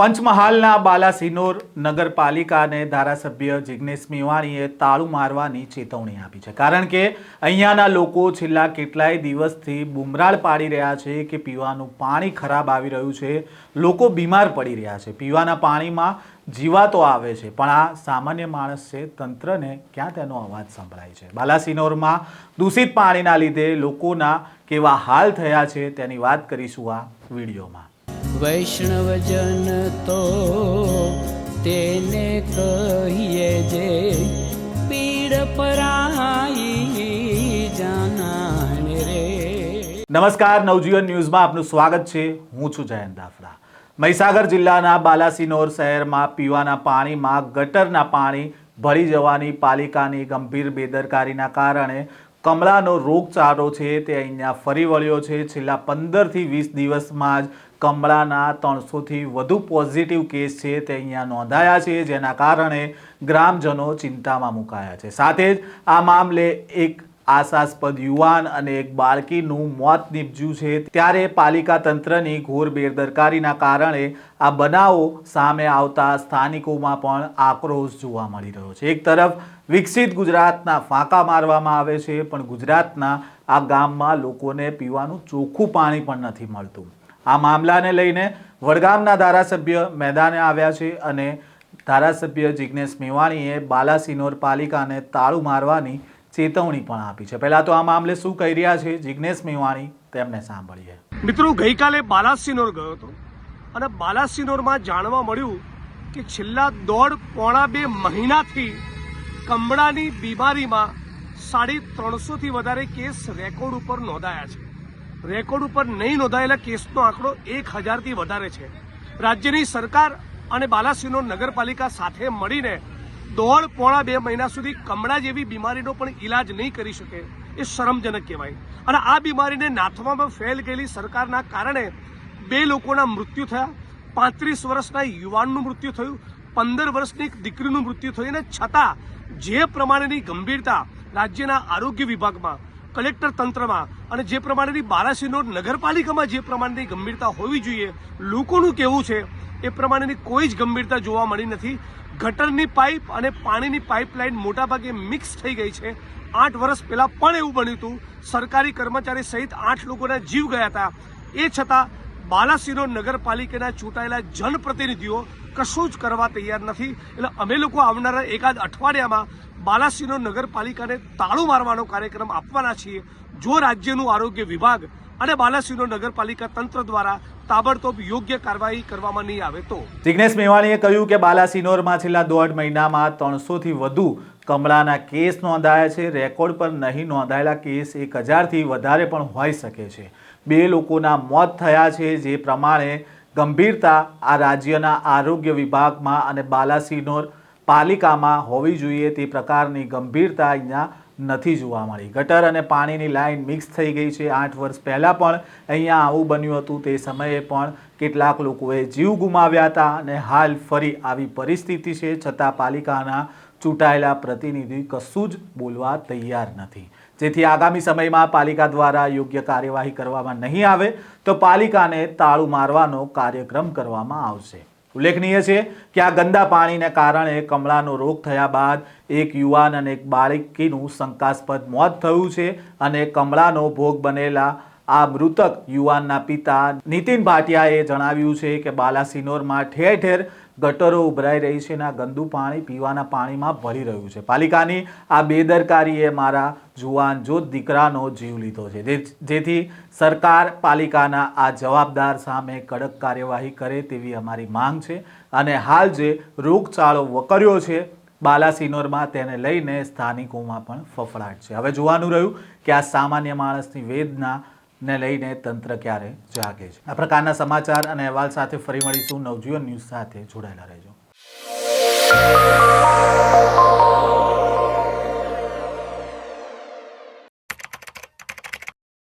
પંચમહાલના બાલાસિનોર નગરપાલિકાને ધારાસભ્ય જિગ્નેશ મેવાણીએ તાળું મારવાની ચેતવણી આપી છે, કારણ કે અહીંયાના લોકો છેલ્લા કેટલાય દિવસથી બુમરાળ પાડી રહ્યા છે કે પીવાનું પાણી ખરાબ આવી રહ્યું છે, લોકો બીમાર પડી રહ્યા છે, પીવાના પાણીમાં જીવાતો આવે છે, પણ આ સામાન્ય માણસ છે, તંત્રને ક્યાં તેનો અવાજ સંભળાય છે। બાલાસિનોરમાં દૂષિત પાણીના લીધે લોકોના કેવા હાલ થયા છે તેની વાત કરીશું આ વિડીયોમાં। વૈષ્ણવજન તો તેને કહીએ જે પીડ પરાઈ જાનાને રે। નમસ્કાર, નવજીવન ન્યૂઝમાં આપનું સ્વાગત છે। હું છું જયંત દાફડા। મહીસાગર જિલ્લાના બાલાસિનોર શહેરમાં પીવાના પાણીમાં ગટરના પાણી ભળી જવાની પાલિકાની ગંભીર બેદરકારીના કારણે કમળાનો રોગચાળો છે તે અહીંયા ફરી વળ્યો છે। છેલ્લા 15થી 20 દિવસમાં જ કમળાના 300થી વધુ પોઝિટિવ કેસ છે તે અહીંયા નોંધાયા છે, જેના કારણે ગ્રામજનો ચિંતામાં મુકાયા છે। સાથે જ આ મામલે એક આશાસ્પદ યુવાન અને એક બાળકીનું મોત નીપજ્યું છે, ત્યારે પાલિકા તંત્રની ઘોર બેદરકારીના કારણે આ બનાવો સામે આવતા સ્થાનિકોમાં પણ આક્રોશ જોવા મળી રહ્યો છે। એક તરફ વિકસિત ગુજરાતના ફાંકા મારવામાં આવે છે, પણ ગુજરાતના આ ગામમાં લોકોને પીવાનું ચોખ્ખું પાણી પણ નથી મળતું। આ મામલાને લઈને વડગામના ધારાસભ્ય મેદાને આવ્યા છે અને ધારાસભ્ય જિગ્નેશ મેવાણીએ બાલાસિનોર પાલિકાને તાળું મારવાની ચેતવણી પણ આપી છે। પહેલા તો આ મામલે શું કહી રહ્યા છે જિગ્નેશ મેવાણી, તેમને સાંભળીએ। મિત્રો, ગઈકાલે બાલાસિનોર ગયો હતો અને બાલાસિનોરમાં જાણવા મળ્યું કે છેલ્લા 1.5-2 મહિનાથી કમળાની બીમારીમાં 350થી વધારે કેસ રેકોર્ડ ઉપર નોંધાયા છે। રેકોર્ડ ઉપર નહીં નોંધાયેલા કેસનો આંકડો 1000થી વધારે છે। રાજ્યની સરકાર અને બાલાસિનોર નગરપાલિકા સાથે મળીને 1.5-2 મહિના સુધી કમળા જેવી બીમારીનો પણ ઈલાજ નહીં કરી શકે, એ શરમજનક કહેવાય। અને આ બીમારીને નાથવામાં ફેલ ગયેલી સરકારના કારણે 2 લોકોના મૃત્યુ થયા, 35 વર્ષના યુવાનનું મૃત્યુ થયું, 15 વર્ષની એક દીકરીનું મૃત્યુ થયું, અને છતાં જે પ્રમાણેની ગંભીરતા રાજ્યના આરોગ્ય વિભાગમાં, કલેક્ટર તંત્રમાં અને જે પ્રમાણેની બાલાસિનોર નગરપાલિકામાં જે પ્રમાણેની ગંભીરતા હોવી જોઈએ, લોકોનું કહેવું છે એ પ્રમાણેની કોઈ જ ગંભીરતા જોવા મળી નથી। ગટરની પાઇપ અને પાણીની પાઇપલાઇન મોટાભાગે મિક્સ થઈ ગઈ છે। 8 વર્ષ પહેલા પણ એવું બન્યું હતું, સરકારી કર્મચારી સહિત 8 લોકોના જીવ ગયા હતા। એ છતાં બાલાસિનોર નગરપાલિકાના ચૂંટાયેલા જનપ્રતિનિધિઓ કશું જ કરવા તૈયાર નથી। એટલે અમે લોકો આવનારા એકાદ અઠવાડિયામાં બાલાસિનોર નગરપાલિકાને તાળું મારવાનો કાર્યક્રમ આપવાના છીએ, જો રાજ્યનું આરોગ્ય વિભાગ અને બાલાસિનોર નગરપાલિકા તંત્ર દ્વારા તાબડતોબ યોગ્ય કાર્યવાહી કરવામાં નહીં આવે તો। જિગ્નેશ મેવાણીએ કહ્યું કે બાલાસિનોરમાં છેલ્લા 1.5 મહિનામાં 300થી વધુ કમળાના કેસ નોંધાયા છે। રેકોર્ડ પર નહીં નોંધાયેલા કેસ 1000થી વધારે પણ હોઈ શકે છે। 2 લોકોના મોત થયા છે, જે પ્રમાણે ગંભીરતા આ રાજ્યના આરોગ્ય વિભાગમાં અને બાલાસિનોર પાલિકામાં હોવી જોઈએ તે પ્રકારની ગંભીરતા અહીંયા નથી જોવા મળી। ગટર અને પાણીની લાઈન મિક્સ થઈ ગઈ છે। 8 વર્ષ પહેલાં પણ અહીંયા આવું બન્યું હતું, તે સમયે પણ કેટલાક લોકોએ જીવ ગુમાવ્યા હતા અને હાલ ફરી આવી પરિસ્થિતિ છે, છતાં પાલિકાના ચૂંટાયેલા પ્રતિનિધિ કશું જ બોલવા તૈયાર નથી, જેથી આગામી સમયમાં પાલિકા દ્વારા યોગ્ય કાર્યવાહી કરવામાં નહીં આવે તો પાલિકાને તાળું મારવાનો કાર્યક્રમ કરવામાં આવશે। ઉલ્લેખનીય છે કે આ ગંદા પાણીને કારણે કમળાનો રોગ થયા બાદ એક યુવાન અને એક બાળકીનું શંકાસ્પદ મોત થયું છે અને કમળાનો ભોગ બનેલા આ મૃતક યુવાનના પિતા નીતિન ભાટિયાએ જણાવ્યું છે કે બાલાસિનોરમાં ઠેર ઠેર ગટરો ઉભરાઈ રહી છે અને આ ગંદુ પાણી પીવાના પાણીમાં ભળી રહ્યું છે। પાલિકાની આ બેદરકારીએ મારા જુવાન જોત દીકરાનો જીવ લીધો છે, જેથી સરકાર પાલિકાના આ જવાબદાર સામે કડક કાર્યવાહી કરે તેવી અમારી માંગ છે। અને હાલ જે રોગચાળો વકર્યો છે બાલાસિનોરમાં, તેને લઈને સ્થાનિકોમાં પણ ફફડાટ છે। હવે જોવાનું રહ્યું કે આ સામાન્ય માણસની વેદના ને લઈને તંત્ર ક્યારે જાગે છે। આ પ્રકારના સમાચાર અને અહેવાલ સાથે ફરી મળીશું। નવજીવન ન્યૂઝ સાથે જોડાયેલા રહેજો।